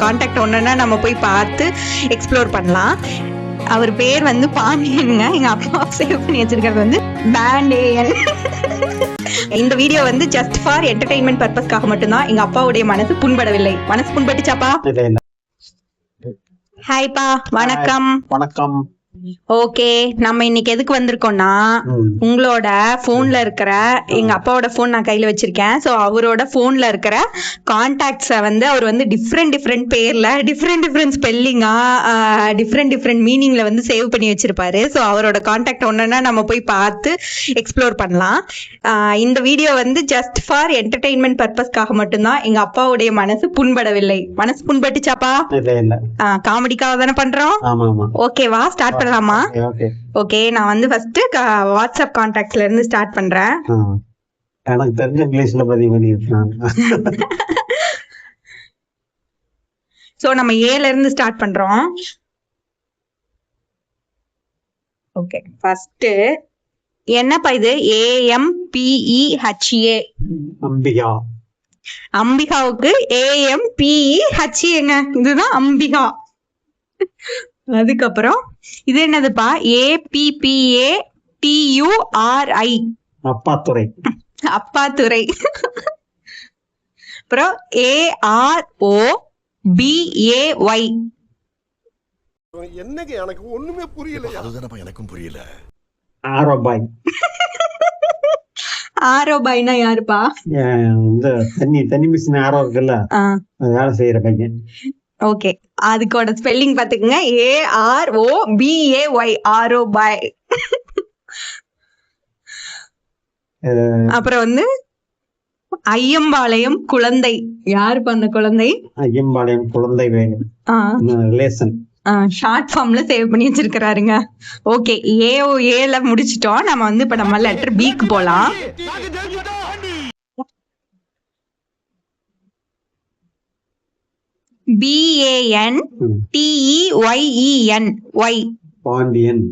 Contact ஒன்றுன்னா நம்ம போய் பார்த்து எக்ஸ்ப்ளோர் பண்ணலாம். அவர் பேர் வந்து பாண்டியனுங்க. எங்க அப்பா சேவ் பண்ணி வச்சிருக்கிறது வந்து பேண்டேயன். இந்த வீடியோ வந்து ஜஸ்ட் ஃபார் என்டர்டெயின்மெண்ட் பர்பஸ்க்காக மட்டும்தான். எங்க அப்பாவுடைய மனசு புண்படவில்லை. மனசு புண்பட்டுச்சாப்பா? ஹாய்ப்பா, வணக்கம். வணக்கம். ஓகே, நம்ம இன்னைக்கு எதுக்கு வந்திருக்கோம்னா, உங்களோட போன்ல இருக்கிற, எங்க அப்பாவோட போன் நான் கையில வச்சிருக்கேன். சோ அவரோட போன்ல இருக்கிற கான்டாக்ட்ஸ வந்து அவர் வந்து டிஃப்ரெண்ட் பேர்ல டிஃப்ரெண்ட் ஸ்பெல்லிங்கா டிஃப்ரெண்ட் மீனிங்ல வந்து சேவ் பண்ணி வச்சிருப்பாரு. சோ அவரோட கான்டாக்ட் ஒன்றுன்னா நம்ம போய் பார்த்து எக்ஸ்ப்ளோர் பண்ணலாம். இந்த வீடியோ வந்து ஜஸ்ட் ஃபார் என்டர்டெயின்மெண்ட் பர்பஸ்க்காக மட்டும்தான். எங்க அப்பாவுடைய மனசு புண்படவில்லை. மனசு புண்பட்டுச்சாப்பா? காமெடிக்காக தானே பண்றோம். ஓகேவா, ஸ்டார்ட் பண்ணலாமா? ஓகே, நான் வந்து ஃபர்ஸ்ட் வாட்ஸ்அப் கான்டாக்ட்ஸ்ல இருந்து ஸ்டார்ட் பண்றேன். எனக்கு தெரிஞ்ச இங்கிலீஷ்ல பதிவு பண்ணிருக்காங்க. சோ நம்ம ஏல இருந்து ஸ்டார்ட் பண்றோம். ஓகே, ஃபர்ஸ்ட் என்னப்பா இது? AMPEHA. அம்பிகா. அம்பிகாவுக்கு AMPEHAங்க, இதுதான் அம்பிகா. அதுக்கப்புறம் இது என்னதுப்பா? APPATURI. அப்பாத்துறை. அப்பாத்துறை. அப்புறம் AROBAY. என்னங்க எனக்கு ஒண்ணுமே புரியல. அதுதானப்பா எனக்கும் புரியல. ஆரோபாய். ஆரோபாய்னா யாருப்பா? இந்த தண்ணி மிஷின் ஆரோ இருக்குல்ல, வேலை செய்யற பையன். ஓகே, அதுக்கோட ஸ்பெல்லிங் பாத்துக்கங்க. AROBAY, ஆரோபாய். அப்புறம் வந்து ஐயம்பாளையம் குழந்தை. யாரு பண்ண குழந்தை? ஐயம்பாளையம் குழந்தை வேணும். ரிலேஷன் ஷார்ட் ஃபார்ம்ல சேவ் பண்ணி வச்சிருக்காருங்க. ஓகே, ஏல முடிச்சிட்டோம். நம்ம வந்து இப்ப நம்ம லெட்டர் பிக்கு போலாம். BANTEYEN. பாண்டியன்.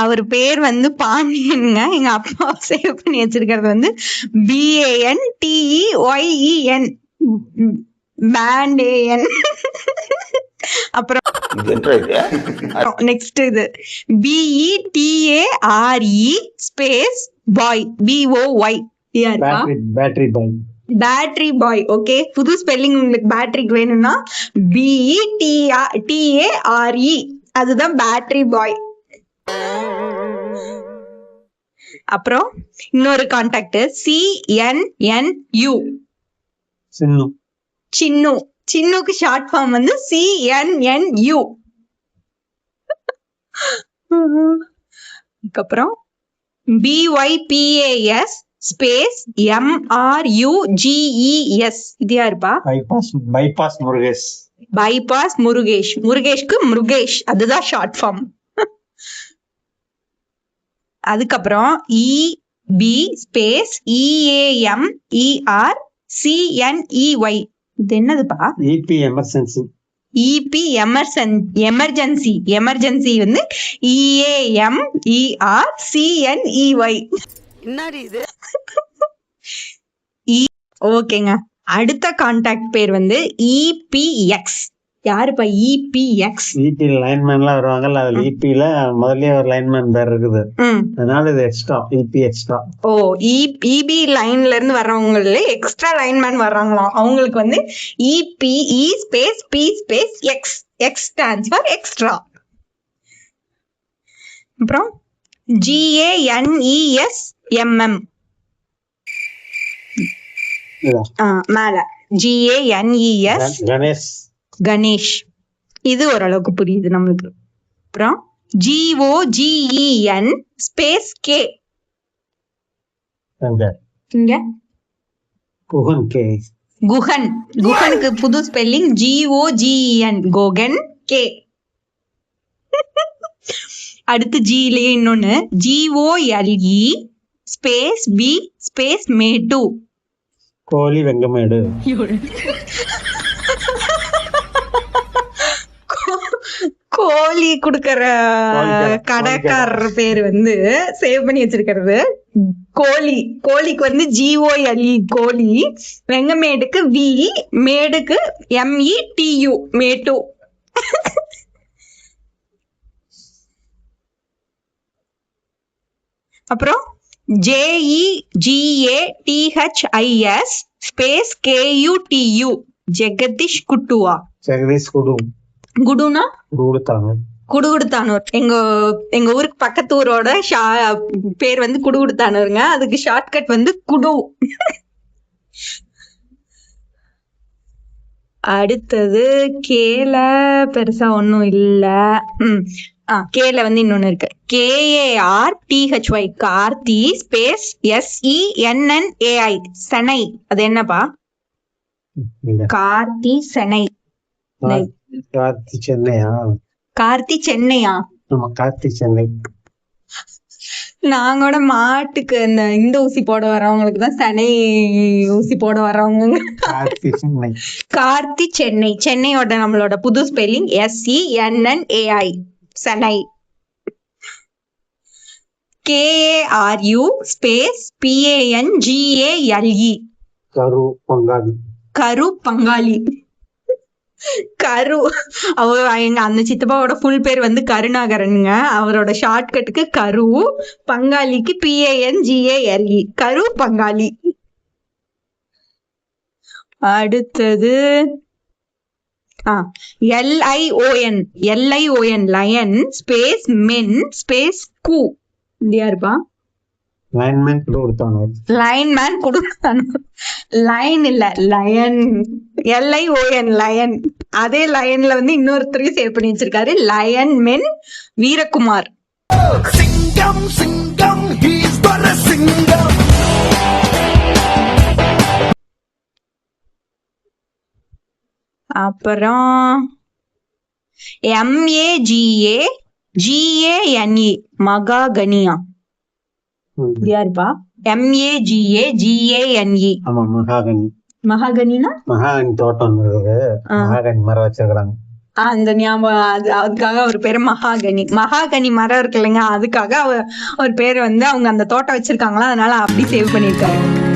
அவர் பேர் வந்து பாண்டியனுங்க. எங்க அப்பா சேவ் பண்ணி வச்சிருக்கிறது வந்து BANTEYEN, பேண்டேயன். அப்புறம் நெக்ஸ்ட் இது BETARE ஸ்பேஸ் பாய், BOY. பேட்டரி பாய். பேட்டரி பாய். ஓகே, புது ஸ்பெல்லிங் உங்களுக்கு பேட்டரிக்கு வேணும்னா BETARE, அதுதான் பேட்டரி பாய். அப்புறம் இன்னொரு கான்டாக்ட் CNNU. சின்னு. சின்னு. சின்னுக்கு ஷார்ட் ஃபார்ம் வந்து CNNU. அதுக்கப்புறம் BYPAS ஸ்பேஸ் MRUGES. இது யாருப்பா? பைபாஸ் முருகேஷ். பைபாஸ் முருகேஷ். முருகேஷ்க்கு முருகேஷ், அதுதான் ஷார்ட் ஃபார்ம். அதுக்கப்புறம் EB ஸ்பேஸ் EAMERCNEY. இது என்னதுப்பா? EP emergency. EP emergency. Emergency வந்து EAMERCNEY. என்னடி இது? ஓகேங்க, அடுத்த கான்டாக்ட் பேர் வந்து EPX. யாருப்பா EPX? EP லைன்மேன்லாம் வருவாங்கல்ல, அதுல EP ல முதல்லயே ஒரு லைன்மேன் பேர் இருக்குது, அதனால இது எக்ஸ்ட்ரா. EP extra. ஓ, EB லைன்ல இருந்து வர்றவங்கள எக்ஸ்ட்ரா லைன்மேன் வர்றாங்களாம். அவங்களுக்கு வந்து EPE space P space X. X stands for extra. அப்புறம் GANESMM. மேல GANES கணேஷ். இது ஓரளவுக்கு புரியுது நம்மளுக்கு. அப்புறம் GOGEN ஸ்பேஸ் K. இங்க குகன். K. குகன். குகனுக்கு புது ஸ்பெல்லிங் GOGEN, கோகன் K. அடுத்து ஜிலயே இன்னொன்னு GOLE ஸ்பேஸ் B ஸ்பேஸ் மேட்டு. கோழி வெங்கமேடு. கோழி குடுக்கற கடைக்காரர் பேரு வந்து சேவ் பண்ணி வச்சிருக்கிறது கோழி, கோழிக்கு வந்து GOLE கோழி, வெங்கமேடுக்கு V, மேடுக்கு METU மேட்டு. அப்புறம் JEGATHIS ஸ்பேஸ் KUTU ஜெகதீஷ் குட்டுவா. ஜெகதீஷ் குடு. குடுனா குடுத்தாங்க. குடுகுடுத்தானூர். எங்க ஊருக்கு பக்கத்து ஊரோட பேர் வந்து குடுகுடுத்தானூருங்க. அதுக்கு ஷார்ட்கட் வந்து குடு. அடுத்தது கேல பெருசா ஒண்ணும் இல்ல. கேல வந்து இன்னொன்னு இருக்கு. KARTHY Karthi space SENNAI Chennai. அது என்னப்பா? கார்த்தி சென்னை. கார்த்தி சென்னையா? கார்த்தி சென்னையா? ஆமா, கார்த்தி சென்னை. நாங்களோட மாட்டுக்கு இந்த ஊசி போட வர்றவங்களுக்கு தான் சென்னை ஊசி போட வர்றவங்க. கார்த்தி சென்னை. கார்த்தி சென்னை. சென்னையோட நம்மளோட புது spelling SENNAI Chennai. KARU space PANGALE கரு பங்காளி. கரு பங்காளி. கரு எங்க அந்த சித்தப்பாவோட ஃபுல் பேர் வந்து கருணாகரனுங்க. அவரோட ஷார்ட்கட்டுக்கு கரு, பங்காளிக்கு PANGALE கரு பங்காளி. அடுத்தது LION lion space men space கு. யாருப்பா? லைன்மேன் குடுத்தாங்க. லைன்மேன் குடுத்தானு. லைன் இல்ல, லயன். LION lion. அதே லயன்ல வந்து இன்னொருத்தரையும் சேவ் பண்ணி வச்சிருக்காரு. Lion men Veerakumar. சிங்கம் சிங்கம் ஹீஸ் பர சிங்கம். அப்புறம் MAGAGANE மகாகனியா. யாருப்பா? MAGAGANE. ஆமா, மகாகனி. மகாகனினா மகாகனி தோட்டம் இருக்குது. மகாகனி மரம் வச்சிருக்காங்க. அந்த ஞாபகம். அதுக்காக அவர் பேரு மகாகனி. மகாகனி மரம் இருக்கு இல்லைங்க, அதுக்காக அவர் பேரு வந்து அவங்க அந்த தோட்டம் வச்சிருக்காங்களா, அதனால அப்படி சேவ் பண்ணிருக்காரு.